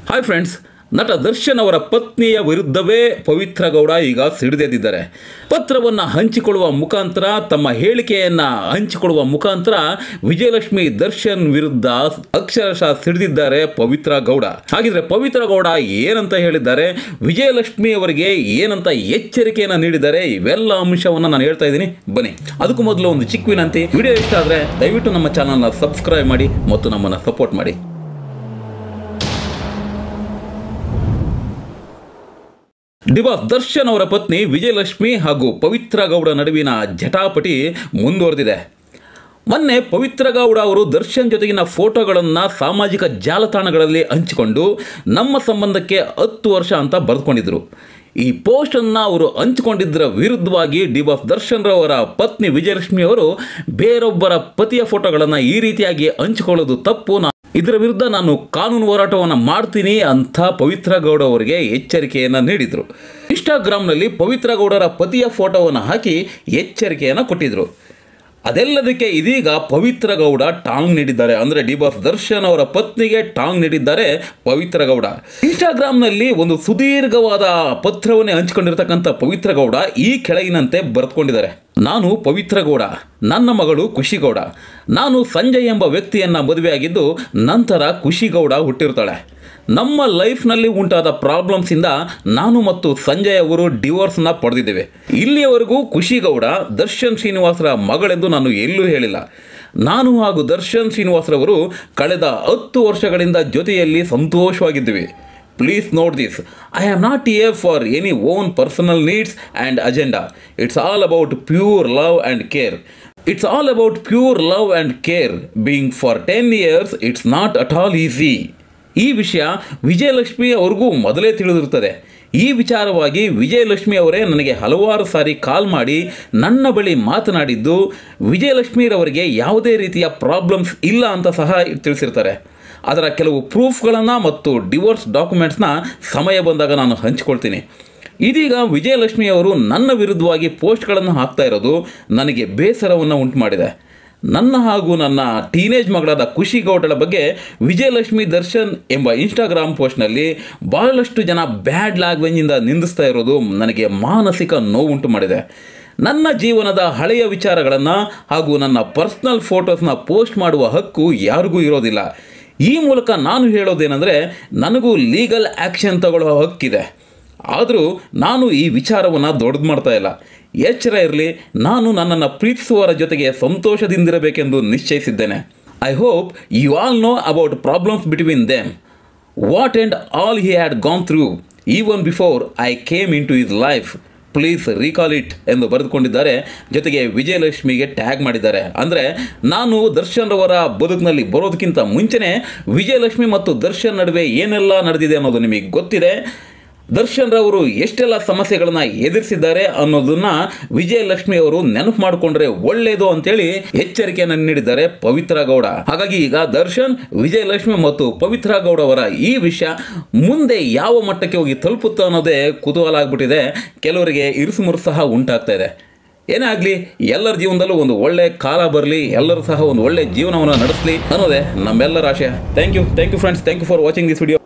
Hi friends, ನಟ ದರ್ಶನ್ ಅವರ ಪತ್ನಿಯ ವಿರುದ್ಧವೇ ಪವಿತ್ರ ಗೌಡ ಈಗ ಸಿಡಿದೆದ್ದಿದ್ದಾರೆ. ಪತ್ರವನ್ನು ಹಂಚಿಕೊಳ್ಳುವ ಮುಖಾಂತರ, ತಮ್ಮ ಹೇಳಿಕೆಯನ್ನು ಹಂಚಿಕೊಳ್ಳುವ ಮುಖಾಂತರ ವಿಜಯಲಕ್ಷ್ಮಿ ದರ್ಶನ್ ವಿರುದ್ಧ ಅಕ್ಷರಶಃ ಸಿಡಿದಿದ್ದಾರೆ ಪವಿತ್ರ ಗೌಡ. ಹಾಗಿದ್ರೆ ಪವಿತ್ರ ಗೌಡ ಏನಂತ ಹೇಳಿದ್ದಾರೆ, ವಿಜಯಲಕ್ಷ್ಮಿ ಅವರಿಗೆ ಏನಂತ ಎಚ್ಚರಿಕೆಯನ್ನು ನೀಡಿದ್ದಾರೆ, ಇವೆಲ್ಲ ಅಂಶವನ್ನು ನಾನು ಹೇಳ್ತಾ ಇದ್ದೀನಿ. ಬನ್ನಿ, ಅದಕ್ಕೂ ಮೊದಲು ಒಂದು ಚಿಕ್ಕ ವಿನಂತಿ, ವಿಡಿಯೋ ಇಷ್ಟ ಆದರೆ ದಯವಿಟ್ಟು ನಮ್ಮ ಚಾನಲ್ನ ಸಬ್ಸ್ಕ್ರೈಬ್ ಮಾಡಿ ಮತ್ತು ನಮ್ಮನ್ನು ಸಪೋರ್ಟ್ ಮಾಡಿ. ಡಿಬಾಸ್ ದರ್ಶನ್ ಅವರ ಪತ್ನಿ ವಿಜಯಲಕ್ಷ್ಮಿ ಹಾಗೂ ಪವಿತ್ರ ಗೌಡ ನಡುವಿನ ಜಟಾಪಟಿ ಮುಂದುವರೆದಿದೆ. ಮೊನ್ನೆ ಪವಿತ್ರ ಗೌಡ ಅವರು ದರ್ಶನ್ ಜೊತೆಗಿನ ಫೋಟೋಗಳನ್ನು ಸಾಮಾಜಿಕ ಜಾಲತಾಣಗಳಲ್ಲಿ ಹಂಚಿಕೊಂಡು ನಮ್ಮ ಸಂಬಂಧಕ್ಕೆ 10 ವರ್ಷ ಅಂತ ಬರೆದುಕೊಂಡಿದ್ದರು. ಈ ಪೋಸ್ಟನ್ನು ಅವರು ಹಂಚಿಕೊಂಡಿದ್ದರ ವಿರುದ್ಧವಾಗಿ ಡಿಬಾಸ್ ದರ್ಶನ್ ರವರ ಪತ್ನಿ ವಿಜಯಲಕ್ಷ್ಮಿ ಅವರು ಬೇರೊಬ್ಬರ ಪತಿಯ ಫೋಟೋಗಳನ್ನು ಈ ರೀತಿಯಾಗಿ ಹಂಚಿಕೊಳ್ಳೋದು ತಪ್ಪು, ಇದರ ವಿರುದ್ಧ ನಾನು ಕಾನೂನು ಹೋರಾಟವನ್ನು ಮಾಡ್ತೀನಿ ಅಂತ ಪವಿತ್ರ ಗೌಡ ಅವರಿಗೆ ಎಚ್ಚರಿಕೆಯನ್ನು ನೀಡಿದರು. ಇನ್ಸ್ಟಾಗ್ರಾಮ್ನಲ್ಲಿ ಪವಿತ್ರ ಗೌಡರ ಪತಿಯ ಫೋಟೋವನ್ನು ಹಾಕಿ ಎಚ್ಚರಿಕೆಯನ್ನು ಕೊಟ್ಟಿದ್ದರು. ಅದೆಲ್ಲದಕ್ಕೆ ಇದೀಗ ಪವಿತ್ರ ಗೌಡ ಟಾಂಗ್ ನೀಡಿದ್ದಾರೆ. ಅಂದರೆ ಡಿಬಾಸ್ ದರ್ಶನ್ ಅವರ ಪತ್ನಿಗೆ ಟಾಂಗ್ ನೀಡಿದ್ದಾರೆ ಪವಿತ್ರ ಗೌಡ. ಇನ್ಸ್ಟಾಗ್ರಾಮ್ನಲ್ಲಿ ಒಂದು ಸುದೀರ್ಘವಾದ ಪತ್ರವನ್ನೇ ಹಂಚಿಕೊಂಡಿರ್ತಕ್ಕಂಥ ಪವಿತ್ರ ಗೌಡ ಈ ಕೆಳಗಿನಂತೆ ಬರೆದುಕೊಂಡಿದ್ದಾರೆ. ನಾನು ಪವಿತ್ರ ಗೌಡ, ನನ್ನ ಮಗಳು ಖುಷಿಗೌಡ. ನಾನು ಸಂಜಯ್ ಎಂಬ ವ್ಯಕ್ತಿಯನ್ನು ಮದುವೆಯಾಗಿದ್ದು ನಂತರ ಖುಷಿಗೌಡ ಹುಟ್ಟಿರ್ತಾಳೆ. ನಮ್ಮ ಲೈಫ್ನಲ್ಲಿ ಉಂಟಾದ ಪ್ರಾಬ್ಲಮ್ಸಿಂದ ನಾನು ಮತ್ತು ಸಂಜಯ್ ಅವರು ಡಿವೋರ್ಸ್ನ ಪಡೆದಿದ್ದೇವೆ. ಇಲ್ಲಿಯವರೆಗೂ ಖುಷಿಗೌಡ ದರ್ಶನ್ ಶ್ರೀನಿವಾಸರ ಮಗಳೆಂದು ನಾನು ಎಲ್ಲೂ ಹೇಳಿಲ್ಲ. ನಾನು ಹಾಗೂ ದರ್ಶನ್ ಶ್ರೀನಿವಾಸರವರು ಕಳೆದ 10 ವರ್ಷಗಳಿಂದ ಜೊತೆಯಲ್ಲಿ ಸಂತೋಷವಾಗಿದ್ದೀವಿ. Please note this, I am not here for any own personal needs and agenda. It's all about pure love and care. It's all about pure love and care. Being for 10 years, it's not at all easy. ಈ ವಿಷಯ ವಿಜಯಲಕ್ಷ್ಮಿ ಅವ್ರಿಗೂ ಮೊದಲೇ ತಿಳಿದಿರುತ್ತದೆ. ಈ ವಿಚಾರವಾಗಿ ವಿಜಯಲಕ್ಷ್ಮಿ ಅವರೇ ನನಗೆ ಹಲವಾರು ಸಾರಿ ಕಾಲ್ ಮಾಡಿ ನನ್ನ ಬಳಿ ಮಾತನಾಡಿದ್ದು, ವಿಜಯಲಕ್ಷ್ಮಿರವರಿಗೆ ಯಾವುದೇ ರೀತಿಯ ಪ್ರಾಬ್ಲಮ್ಸ್ ಇಲ್ಲ ಅಂತ ಸಹ ತಿಳಿಸಿರ್ತಾರೆ. ಅದರ ಕೆಲವು ಪ್ರೂಫ್ಗಳನ್ನು ಮತ್ತು ಡಿವೋರ್ಸ್ ಡಾಕ್ಯುಮೆಂಟ್ಸ್ನ ಸಮಯ ಬಂದಾಗ ನಾನು ಹಂಚಿಕೊಳ್ತೀನಿ. ಇದೀಗ ವಿಜಯಲಕ್ಷ್ಮಿ ಅವರು ನನ್ನ ವಿರುದ್ಧವಾಗಿ ಪೋಸ್ಟ್ಗಳನ್ನು ಹಾಕ್ತಾ ಇರೋದು ನನಗೆ ಬೇಸರವನ್ನು ಉಂಟು ಮಾಡಿದೆ. ನನ್ನ ಹಾಗೂ ನನ್ನ ಟೀನೇಜ್ ಮಗಳಾದ ಖುಷಿಗೌಡಳ ಬಗ್ಗೆ ವಿಜಯಲಕ್ಷ್ಮಿ ದರ್ಶನ್ ಎಂಬ ಇನ್ಸ್ಟಾಗ್ರಾಮ್ ಪೋಸ್ಟ್ನಲ್ಲಿ ಬಹಳಷ್ಟು ಜನ ಬ್ಯಾಡ್ ಲ್ಯಾಂಗ್ವೇಜಿಂದ ನಿಂದಿಸ್ತಾ ಇರೋದು ನನಗೆ ಮಾನಸಿಕ ನೋವುಂಟು ಮಾಡಿದೆ. ನನ್ನ ಜೀವನದ ಹಳೆಯ ವಿಚಾರಗಳನ್ನು ಹಾಗೂ ನನ್ನ ಪರ್ಸ್ನಲ್ ಫೋಟೋಸ್ನ ಪೋಸ್ಟ್ ಮಾಡುವ ಹಕ್ಕು ಯಾರಿಗೂ ಇರೋದಿಲ್ಲ. ಈ ಮೂಲಕ ನಾನು ಹೇಳೋದೇನೆಂದರೆ, ನನಗೂ ಲೀಗಲ್ ಆ್ಯಕ್ಷನ್ ತಗೊಳ್ಳೋ ಹಕ್ಕಿದೆ. ಆದರೂ ನಾನು ಈ ವಿಚಾರವನ್ನು ದೊಡ್ಡದು ಮಾಡ್ತಾ ಇಲ್ಲ. ಎಚ್ಚರ ಇರಲಿ, ನಾನು ನನ್ನನ್ನು ಪ್ರೀತಿಸುವವರ ಜೊತೆಗೆ ಸಂತೋಷದಿಂದಿರಬೇಕೆಂದು ನಿಶ್ಚಯಿಸಿದ್ದೇನೆ. I hope you all know about problems between them, what and all he had gone through even before I came into his life. Please recall it ಎಂದು ಬರೆದುಕೊಂಡಿದ್ದಾರೆ. ಜೊತೆಗೆ ವಿಜಯಲಕ್ಷ್ಮಿಗೆ ಟ್ಯಾಗ್ ಮಾಡಿದ್ದಾರೆ. ಅಂದರೆ ನಾನು ದರ್ಶನ್ ರವರ ಬದುಕಿನಲ್ಲಿ ಬರೋದಕ್ಕಿಂತ ಮುಂಚೆನೇ ವಿಜಯಲಕ್ಷ್ಮಿ ಮತ್ತು ದರ್ಶನ್ ನಡುವೆ ಏನೆಲ್ಲ ನಡೆದಿದೆ ಅನ್ನೋದು ನಿಮಗೆ ಗೊತ್ತಿದೆ. ದರ್ಶನ್ ರವರು ಎಷ್ಟೆಲ್ಲ ಸಮಸ್ಯೆಗಳನ್ನು ಎದುರಿಸಿದ್ದಾರೆ ಅನ್ನೋದನ್ನು ವಿಜಯಲಕ್ಷ್ಮಿ ಅವರು ನೆನಪು ಮಾಡಿಕೊಂಡ್ರೆ ಒಳ್ಳೆಯದು ಅಂತೇಳಿ ಎಚ್ಚರಿಕೆಯನ್ನು ನೀಡಿದ್ದಾರೆ ಪವಿತ್ರ ಗೌಡ. ಹಾಗಾಗಿ ಈಗ ದರ್ಶನ್, ವಿಜಯಲಕ್ಷ್ಮಿ ಮತ್ತು ಪವಿತ್ರ ಗೌಡ ಅವರ ಈ ವಿಷಯ ಮುಂದೆ ಯಾವ ಮಟ್ಟಕ್ಕೆ ಹೋಗಿ ತಲುಪುತ್ತೆ ಅನ್ನೋದೇ ಕುತೂಹಲ ಆಗಿಬಿಟ್ಟಿದೆ. ಕೆಲವರಿಗೆ ಇರುಸುಮುರು ಸಹ ಉಂಟಾಗ್ತಾ ಇದೆ. ಏನೇ ಆಗಲಿ, ಎಲ್ಲರ ಜೀವನದಲ್ಲೂ ಒಂದು ಒಳ್ಳೆ ಕಾಲ ಬರಲಿ, ಎಲ್ಲರೂ ಸಹ ಒಂದು ಒಳ್ಳೆ ಜೀವನವನ್ನು ನಡೆಸಲಿ ಅನ್ನೋದೇ ನಮ್ಮೆಲ್ಲರ ಆಶಯ. Thank you friends, thank you for watching this video.